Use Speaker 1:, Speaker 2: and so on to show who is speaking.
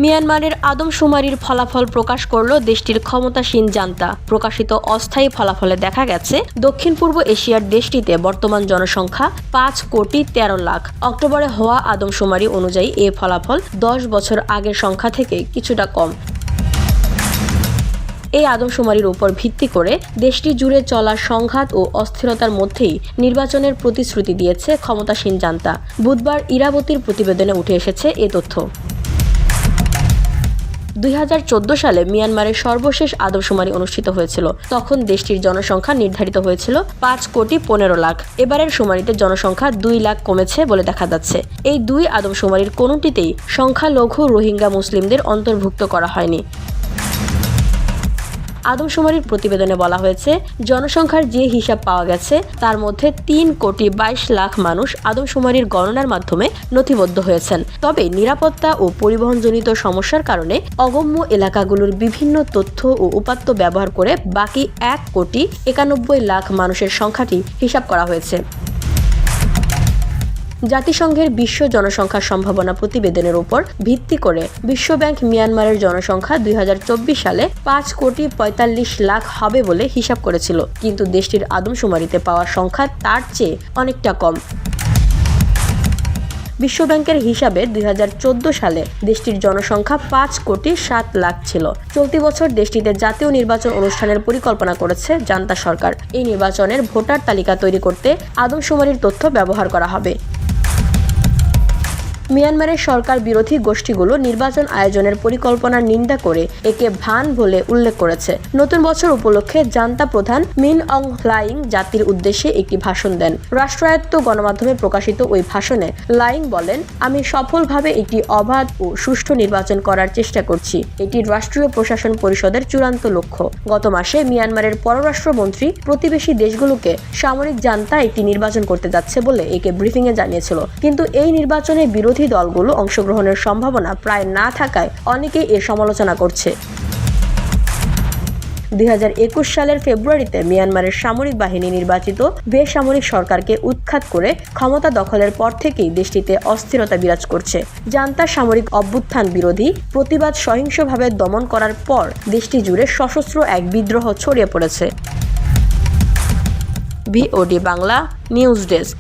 Speaker 1: মিয়ানমারের আদমশুমারির ফলাফল প্রকাশ করল দেশটির ক্ষমতাসীন জান্তা। প্রকাশিত অস্থায়ী ফলাফলে দেখা গেছে, দক্ষিণ পূর্ব এশিয়ার দেশটিতে বর্তমান জনসংখ্যা 5,13,00,000। অক্টোবরে হওয়া আদমশুমারি অনুযায়ী এ ফলাফল 10 বছর আগের সংখ্যা থেকে কিছুটা কম। এই আদমশুমারির উপর ভিত্তি করে দেশটি জুড়ে চলা সংঘাত ও অস্থিরতার মধ্যেই নির্বাচনের প্রতিশ্রুতি দিয়েছে ক্ষমতাসীন জান্তা। বুধবার ইরাবতীর প্রতিবেদনে উঠে এসেছে এ তথ্য। 2014 সালে মিয়ানমারের সর্বশেষ আদমশুমারি অনুষ্ঠিত হয়েছিল। তখন দেশটির জনসংখ্যা নির্ধারিত হয়েছিল 5,15,00,000। এবারের শুমারিতে জনসংখ্যা 2 লাখ কমেছে বলে দেখা যাচ্ছে। এই দুই আদমশুমারির কোনোটিতেই সংখ্যালঘু রোহিঙ্গা মুসলিমদের অন্তর্ভুক্ত করা হয়নি। আদমশুমারির প্রতিবেদনে বলা হয়েছে, জনসংখ্যার যে হিসাব পাওয়া গেছে তার মধ্যে 3,22,00,000 মানুষ আদমশুমারির গণনার মাধ্যমে নথিবদ্ধ হয়েছেন। তবে নিরাপত্তা ও পরিবহনজনিত সমস্যার কারণে অগম্য এলাকাগুলোর বিভিন্ন তথ্য ও উপাত্ত ব্যবহার করে বাকি 1,91,00,000 মানুষের সংখ্যাটি হিসাব করা হয়েছে। জাতিসংঘের বিশ্ব জনসংখ্যা সম্ভাবনা প্রতিবেদনের উপর ভিত্তি করে বিশ্বব্যাংক মিয়ানমারের জনসংখ্যা 2024 সালে 5,45,00,000 হবে বলে হিসাব করেছিল, কিন্তু দেশটির আদমশুমারিতে পাওয়া সংখ্যা তার চেয়ে অনেকটা কম। বিশ্বব্যাংকের হিসাবে 2014 সালে দেশটির জনসংখ্যা 5,07,00,000 ছিল। চলতি বছর দেশটিতে জাতীয় নির্বাচন অনুষ্ঠানের পরিকল্পনা করেছে জান্তা সরকার। এই নির্বাচনের ভোটার তালিকা তৈরি করতে আদমশুমারির তথ্য ব্যবহার করা হবে। মিয়ানমারের সরকার বিরোধী গোষ্ঠীগুলো নির্বাচন আয়োজনের পরিকল্পনার নিন্দা করে একে ভান বলে উল্লেখ করেছে। নতুন বছর উপলক্ষে জান্তা প্রধান মিন অং হ্লাইং জাতির উদ্দেশ্যে একটি ভাষণ দেন। রাষ্ট্রায়ত্ত গণমাধ্যমে প্রকাশিত ওই ভাষণে লাইং বলেন, আমি সফলভাবে একটি অবাধ ও সুষ্ঠু নির্বাচন করার চেষ্টা করছি। এটি রাষ্ট্রীয় প্রশাসন পরিষদের চূড়ান্ত লক্ষ্য। গত মাসে মিয়ানমারের পররাষ্ট্রমন্ত্রী প্রতিবেশী দেশগুলোকে সামরিক জান্তা একটি নির্বাচন করতে যাচ্ছে বলে একে ব্রিফিংয়ে জানিয়েছিল, কিন্তু এই নির্বাচনে বিরোধী দলগুলো অংশগ্রহণের সম্ভাবনা প্রায় না থাকায় অনেকেই এর সমালোচনা করছে। 2021 সালের ফেব্রুয়ারিতে মিয়ানমারের সামরিক বাহিনী নির্বাচিত বেসামরিক সরকারকে উৎখাত করে ক্ষমতা দখলের পর থেকেই দেশটিতে অস্থিরতা বিরাজ করছে। জান্তা সামরিক অভ্যুত্থান বিরোধী প্রতিবাদ সহিংসভাবে দমন করার পর দেশটি জুড়ে সশস্ত্র এক বিদ্রোহ ছড়িয়ে পড়েছে। VOD Bangla news desk.